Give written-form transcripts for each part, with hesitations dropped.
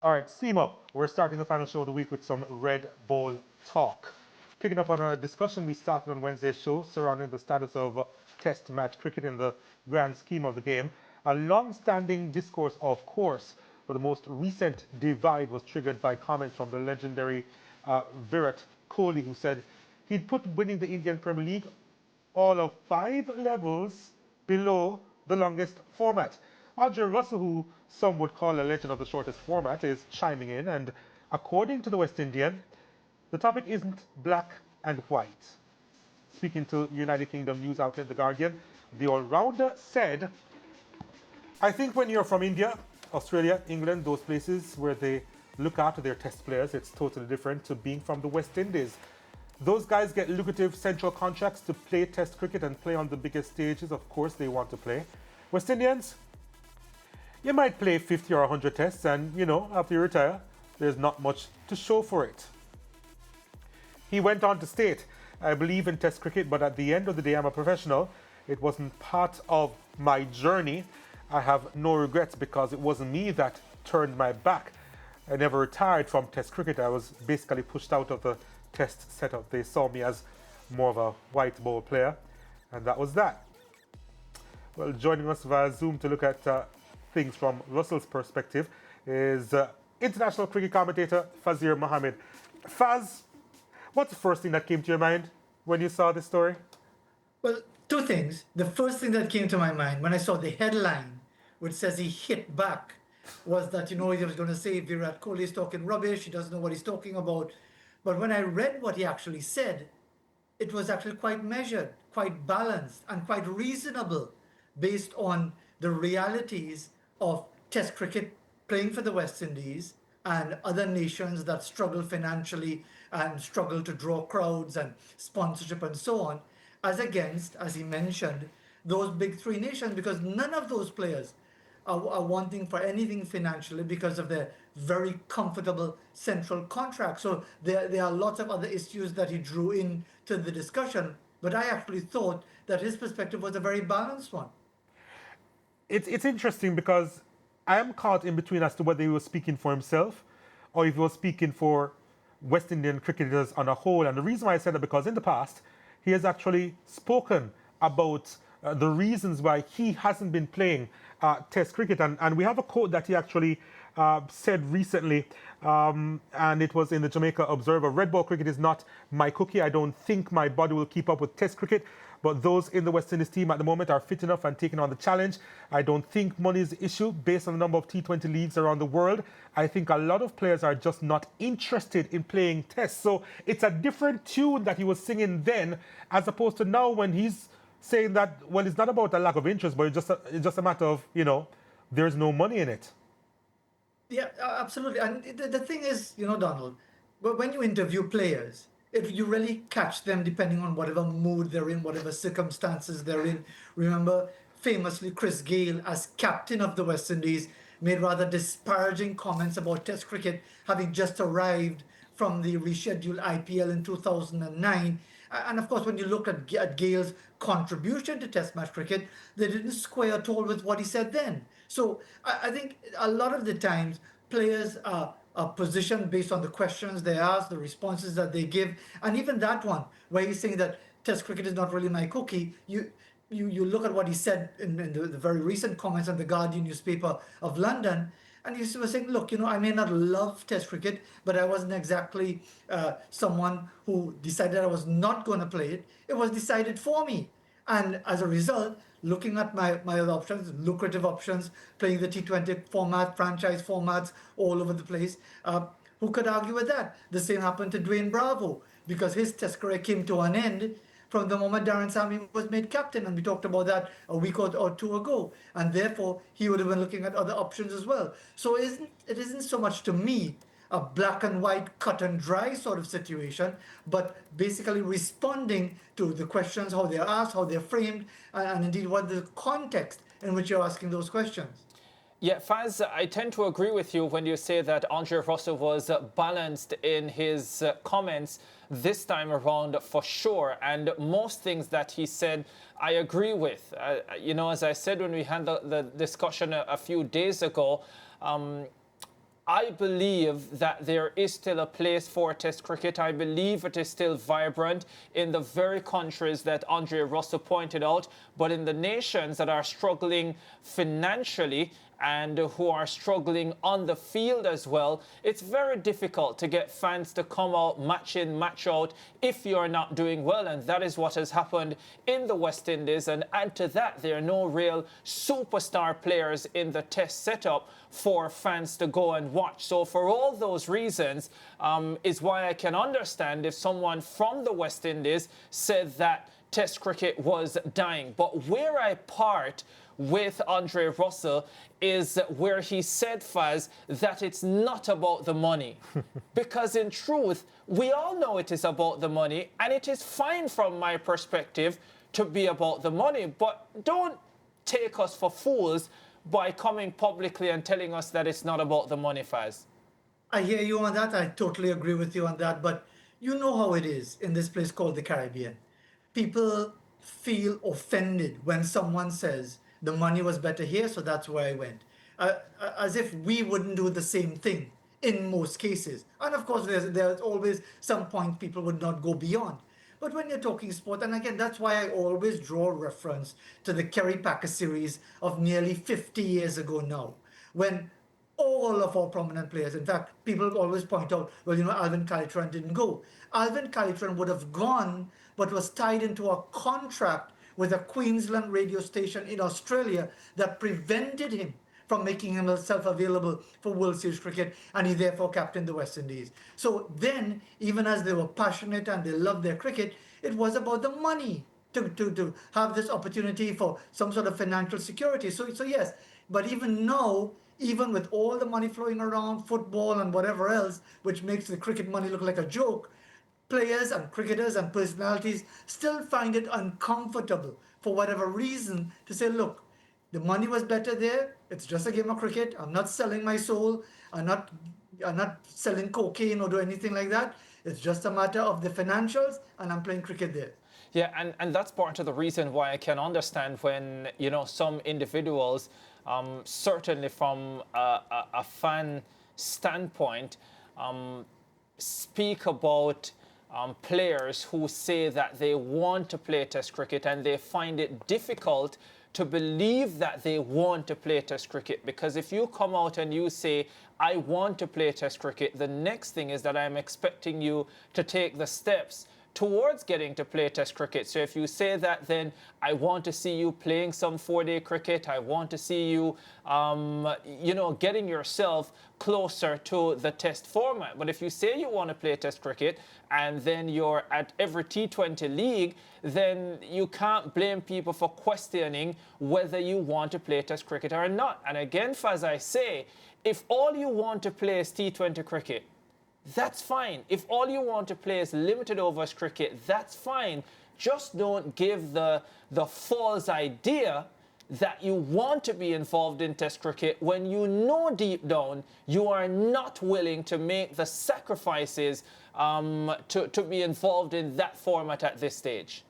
All right, steam up. We're starting the final show of the week with some Red Bull talk. Picking up on a discussion we started on Wednesday's show surrounding the status of test match cricket in the grand scheme of the game. A long-standing discourse, of course, but the most recent divide was triggered by comments from the legendary Virat Kohli, who said he'd put winning the Indian Premier League all of 5 levels below the longest format. Andre Russell, who some would call a legend of the shortest format, is chiming in, and according to the West Indian, the topic isn't black and white. Speaking to United Kingdom news outlet The Guardian, the all-rounder said, I think when you're from India, Australia, England, those places where they look after their test players, it's totally different to being from the West Indies. Those guys get lucrative central contracts to play test cricket and play on the biggest stages. Of course, they want to play. West Indians, you might play 50 or 100 tests, and after you retire, there's not much to show for it. He went on to state, I believe in test cricket, but at the end of the day, I'm a professional. It wasn't part of my journey. I have no regrets because it wasn't me that turned my back. I never retired from test cricket. I was basically pushed out of the test setup. They saw me as more of a white ball player, and that was that. Well, joining us via Zoom to look at things from Russell's perspective is international cricket commentator Fazir Mohammed. Faz, what's the first thing that came to your mind when you saw this story? Well, two things. The first thing that came to my mind when I saw the headline, which says he hit back, was that, he was going to say Virat Kohli is talking rubbish, he doesn't know what he's talking about. But when I read what he actually said, it was actually quite measured, quite balanced, and quite reasonable based on the realities of Test cricket playing for the West Indies and other nations that struggle financially and struggle to draw crowds and sponsorship and so on, as against, as he mentioned, those big three nations, because none of those players are wanting for anything financially because of their very comfortable central contract. So there are lots of other issues that he drew into the discussion, but I actually thought that his perspective was a very balanced one. It's interesting because I am caught in between as to whether he was speaking for himself or if he was speaking for West Indian cricketers on a whole. And the reason why I said that because in the past he has actually spoken about the reasons why he hasn't been playing Test cricket. And we have a quote that he actually said recently, and it was in the Jamaica Observer. Red ball cricket is not my cookie. I don't think my body will keep up with Test cricket. But those in the West Indies team at the moment are fit enough and taking on the challenge. I don't think money is the issue based on the number of T20 leagues around the world. I think a lot of players are just not interested in playing tests. So it's a different tune that he was singing then as opposed to now when he's saying that, well, it's not about a lack of interest, but it's just a matter of, there's no money in it. Yeah, absolutely. And the thing is, Donald, but when you interview players, if you really catch them depending on whatever mood they're in, whatever circumstances they're in. Remember, famously, Chris Gayle, as captain of the West Indies, made rather disparaging comments about Test cricket, having just arrived from the rescheduled IPL in 2009. And of course, when you look at Gale's contribution to Test match cricket, they didn't square at all with what he said then. So I think a lot of the times players are positioned based on the questions they ask, the responses that they give, and even that one where he's saying that Test cricket is not really my cookie. You look at what he said in the very recent comments on the Guardian newspaper of London, and he was saying, look, I may not love Test cricket, but I wasn't exactly someone who decided I was not going to play it. It was decided for me. And as a result, looking at my other options, lucrative options, playing the T20 format, franchise formats all over the place, who could argue with that? The same happened to Dwayne Bravo because his Test career came to an end from the moment Darren Sammy was made captain, and we talked about that a week or two ago, and therefore he would have been looking at other options as well. So it isn't so much to me a black and white, cut and dry sort of situation, but basically responding to the questions, how they're asked, how they're framed, and indeed what the context in which you're asking those questions. Yeah, Faz, I tend to agree with you when you say that Andre Russell was balanced in his comments this time around for sure. And most things that he said, I agree with. As I said when we had the discussion a few days ago, I believe that there is still a place for Test cricket. I believe it is still vibrant in the very countries that Andre Russell pointed out, but in the nations that are struggling financially and who are struggling on the field as well, it's very difficult to get fans to come out match in, match out if you're not doing well. And that is what has happened in the West Indies. And add to that, there are no real superstar players in the Test setup for fans to go and watch. So for all those reasons is why I can understand if someone from the West Indies said that Test cricket was dying. But where I part with Andre Russell is where he said, Faz, that it's not about the money. Because in truth, we all know it is about the money, and it is fine from my perspective to be about the money. But don't take us for fools by coming publicly and telling us that it's not about the money, Faz. I hear you on that. I totally agree with you on that. But you know how it is in this place called the Caribbean. People feel offended when someone says the money was better here, so that's where I went. As if we wouldn't do the same thing in most cases. And of course, there's always some point people would not go beyond. But when you're talking sport, and again, that's why I always draw reference to the Kerry Packer series of nearly 50 years ago now, when all of our prominent players, in fact, people always point out, well, Alvin Calitran didn't go. Alvin Calitran would have gone, but was tied into a contract with a Queensland radio station in Australia that prevented him from making himself available for World Series cricket, and he therefore captained the West Indies. So then, even as they were passionate and they loved their cricket, it was about the money to have this opportunity for some sort of financial security. So yes, but even now, even with all the money flowing around, football and whatever else, which makes the cricket money look like a joke, players and cricketers and personalities still find it uncomfortable for whatever reason to say, look, the money was better there. It's just a game of cricket. I'm not selling my soul. I'm not selling cocaine or do anything like that. It's just a matter of the financials, and I'm playing cricket there. Yeah, and that's part of the reason why I can understand when, some individuals, certainly from a fan standpoint, speak about players who say that they want to play Test cricket and they find it difficult to believe that they want to play Test cricket. Because if you come out and you say, I want to play Test cricket, the next thing is that I'm expecting you to take the steps towards getting to play Test cricket. So if you say that, then I want to see you playing some 4-day cricket. I want to see you, getting yourself closer to the Test format. But if you say you want to play Test cricket and then you're at every T20 league, then you can't blame people for questioning whether you want to play Test cricket or not. And again, as I say, if all you want to play is T20 cricket, that's fine. If all you want to play is limited overs cricket, that's fine. Just don't give the false idea that you want to be involved in Test cricket when you know deep down you are not willing to make the sacrifices to be involved in that format at this stage.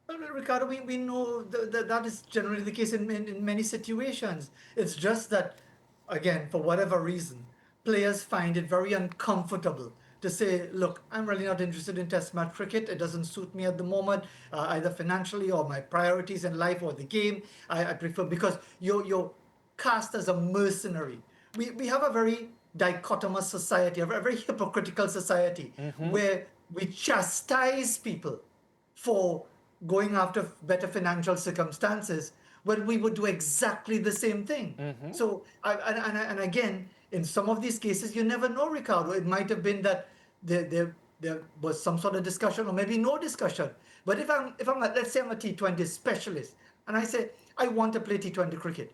Well, Ricardo, we know that is generally the case in many situations. It's just that, again, for whatever reason, players find it very uncomfortable to say, look, I'm really not interested in Test match cricket. It doesn't suit me at the moment, either financially or my priorities in life or the game. I prefer, because you're cast as a mercenary. We have a very dichotomous society, a very hypocritical society, where we chastise people for going after better financial circumstances when we would do exactly the same thing. So, and again, in some of these cases, you never know, Ricardo. It might have been that there was some sort of discussion or maybe no discussion. But if I'm let's say I'm a T20 specialist and I say, I want to play T20 cricket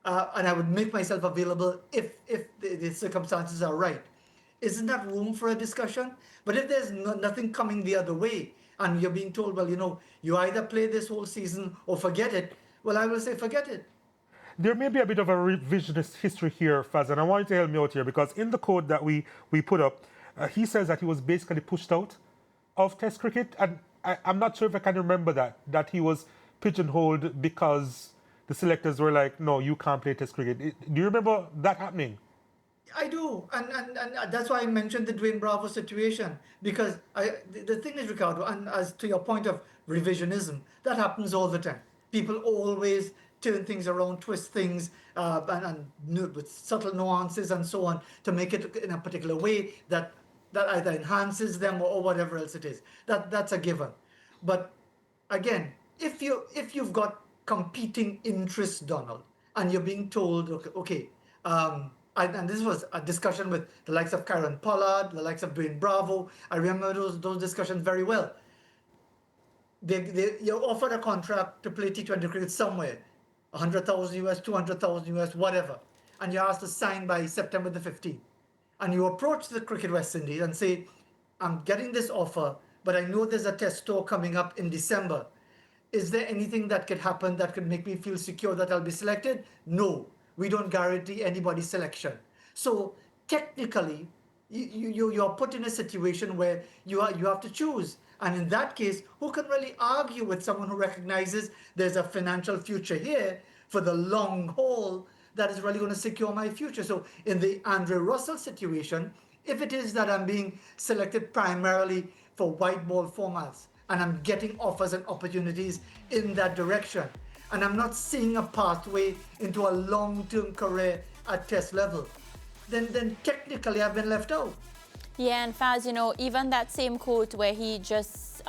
and I would make myself available if the circumstances are right, isn't that room for a discussion? But if there's nothing coming the other way and you're being told, well, you either play this whole season or forget it, well, I will say forget it. There may be a bit of a revisionist history here, Faz, and I want you to help me out here, because in the code that we put up, he says that he was basically pushed out of Test cricket, and I'm not sure if I can remember that he was pigeonholed because the selectors were like, no, you can't play Test cricket. Do you remember that happening? I do, and that's why I mentioned the Dwayne Bravo situation, because the thing is, Ricardo, and as to your point of revisionism, that happens all the time. People always turn things around, twist things, with subtle nuances and so on to make it in a particular way that either enhances them or whatever else it is. That's a given. But again, if you've got competing interests, Donald, and you're being told, okay, and this was a discussion with the likes of Karen Pollard, the likes of Dwayne Bravo. I remember those discussions very well. You're offered a contract to play T20 cricket somewhere, 100,000 US, 200,000 US, whatever, and you're asked to sign by September the 15th. And you approach the Cricket West Indies and say, I'm getting this offer, but I know there's a test tour coming up in December. Is there anything that could happen that could make me feel secure that I'll be selected? No, we don't guarantee anybody's selection. So technically, you're put in a situation where you have to choose. And in that case, who can really argue with someone who recognizes there's a financial future here for the long haul that is really going to secure my future? So in the Andre Russell situation, if it is that I'm being selected primarily for white ball formats and I'm getting offers and opportunities in that direction, and I'm not seeing a pathway into a long-term career at test level, then technically I've been left out. Yeah, and Faz, even that same quote where he just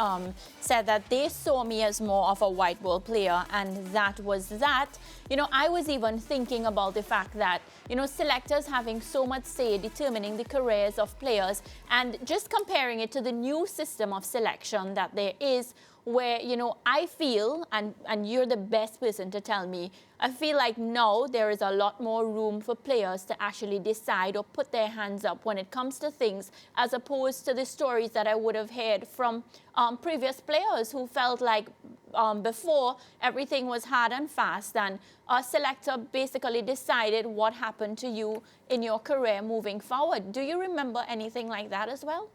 said that they saw me as more of a white ball player, and that was that. I was even thinking about the fact that, selectors having so much say determining the careers of players, and just comparing it to the new system of selection that there is, where, I feel, and you're the best person to tell me, I feel like now there is a lot more room for players to actually decide or put their hands up when it comes to things, as opposed to the stories that I would have heard from previous players who felt like before everything was hard and fast, and a selector basically decided what happened to you in your career moving forward. Do you remember anything like that as well?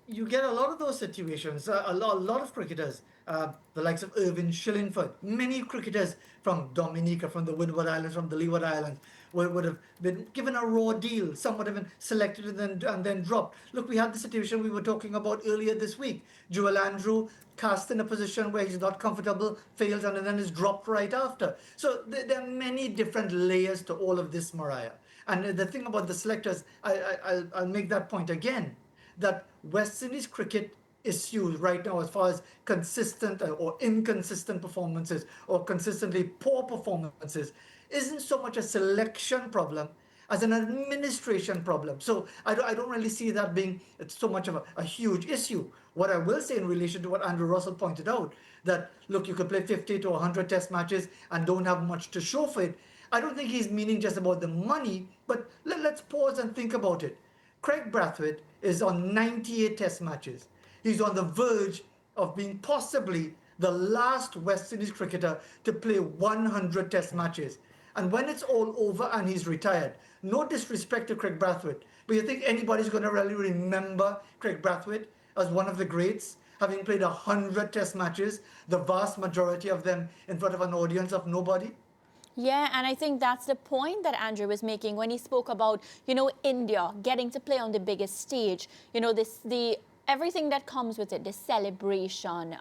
You get a lot of those situations. A lot of cricketers, the likes of Irvin Shillingford, many cricketers from Dominica, from the Windward Islands, from the Leeward Islands, would have been given a raw deal. Some would have been selected and then dropped. Look, we had the situation we were talking about earlier this week. Joel Andrew cast in a position where he's not comfortable, fails, and then is dropped right after. So there are many different layers to all of this, Mariah. And the thing about the selectors, I'll make that point again, that West Indies cricket issues right now, as far as consistent or inconsistent performances or consistently poor performances, isn't so much a selection problem as an administration problem. So I don't really see that being so much of a huge issue. What I will say in relation to what Andrew Russell pointed out, that look, you could play 50 to 100 test matches and don't have much to show for it. I don't think he's meaning just about the money, but let's pause and think about it. Craig Brathwaite is on 98 test matches. He's on the verge of being possibly the last West Indies cricketer to play 100 test matches. And when it's all over and he's retired, no disrespect to Craig Brathwaite, but you think anybody's going to really remember Craig Brathwaite as one of the greats, having played 100 test matches, the vast majority of them in front of an audience of nobody? Yeah, and I think that's the point that Andrew was making when he spoke about, India getting to play on the biggest stage. The everything that comes with it, the celebration,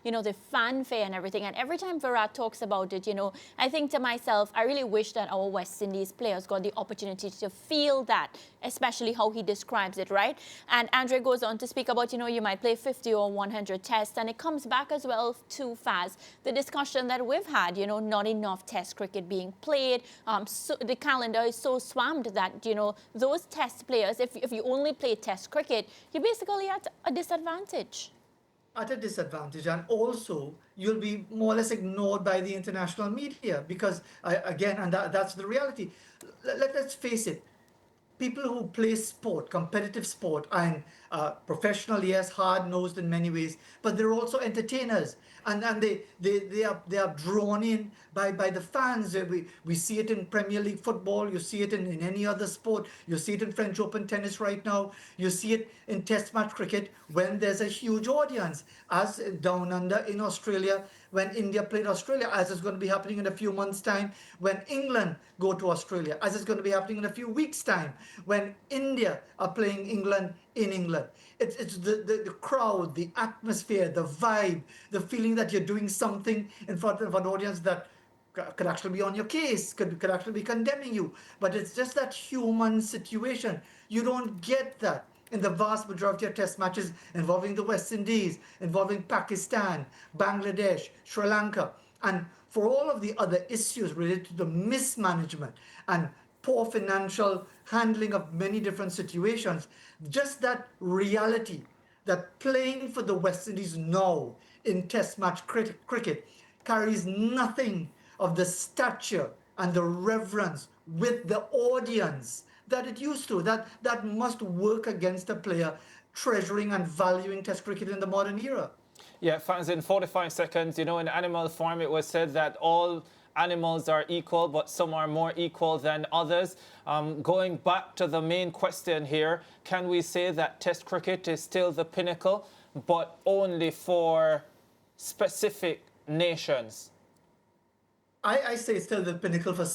the fanfare and everything. And every time Virat talks about it, I think to myself, I really wish that our West Indies players got the opportunity to feel that, especially how he describes it, right? And Andre goes on to speak about, you might play 50 or 100 tests, and it comes back as well to Faz, the discussion that we've had, not enough test cricket being played. So the calendar is so swamped that, those test players, if you only play test cricket, you basically at a disadvantage. At a disadvantage, and also you'll be more or less ignored by the international media because, that's the reality. Let's face it, people who play sport, competitive sport, and professional, yes, hard-nosed in many ways, but they're also entertainers, and they are drawn in by the fans. We see it in Premier League football, you see it in any other sport, you see it in French Open tennis right now, you see it in Test match cricket when there's a huge audience, as down under in Australia when India played Australia, as is going to be happening in a few months' time when England go to Australia, as is going to be happening in a few weeks' time when India are playing England in England. It's the crowd, the atmosphere, the vibe, the feeling that you're doing something in front of an audience that could actually be on your case, could actually be condemning you. But it's just that human situation. You don't get that in the vast majority of test matches involving the West Indies, involving Pakistan, Bangladesh, Sri Lanka, and for all of the other issues related to the mismanagement and poor financial handling of many different situations, just that reality that playing for the West Indies now in test match cricket carries nothing of the stature and the reverence with the audience that it used to, that must work against a player treasuring and valuing test cricket in the modern era. Yeah, fans, in 45 seconds, you know, in animal farm it was said that all animals are equal, but some are more equal than others. Going back to the main question here, can we say that test cricket is still the pinnacle, but only for specific nations? I say it's still the pinnacle for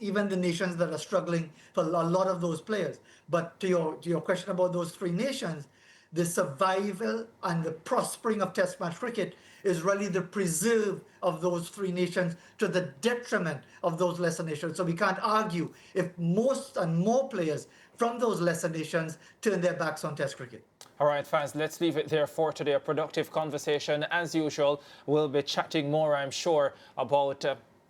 even the nations that are struggling, for a lot of those players. But to your question about those three nations, the survival and the prospering of test match cricket is really the preserve of those three nations to the detriment of those lesser nations. So we can't argue if most and more players from those lesser nations turn their backs on test cricket. All right, fans, let's leave it there for today. A productive conversation. As usual, we'll be chatting more, I'm sure, about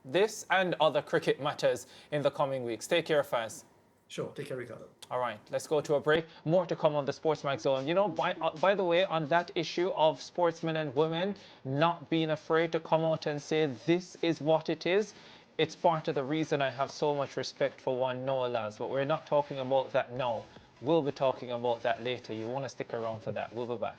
this and other cricket matters in the coming weeks. Take care, fans. Sure, take care, Ricardo. All right, let's go to a break. More to come on the SportsMax Zone. You know, by the way, on that issue of sportsmen and women not being afraid to come out and say this is what it is, it's part of the reason I have so much respect for one Noah Lads. But we're not talking about that now. We'll be talking about that later. You want to stick around for that. We'll be back.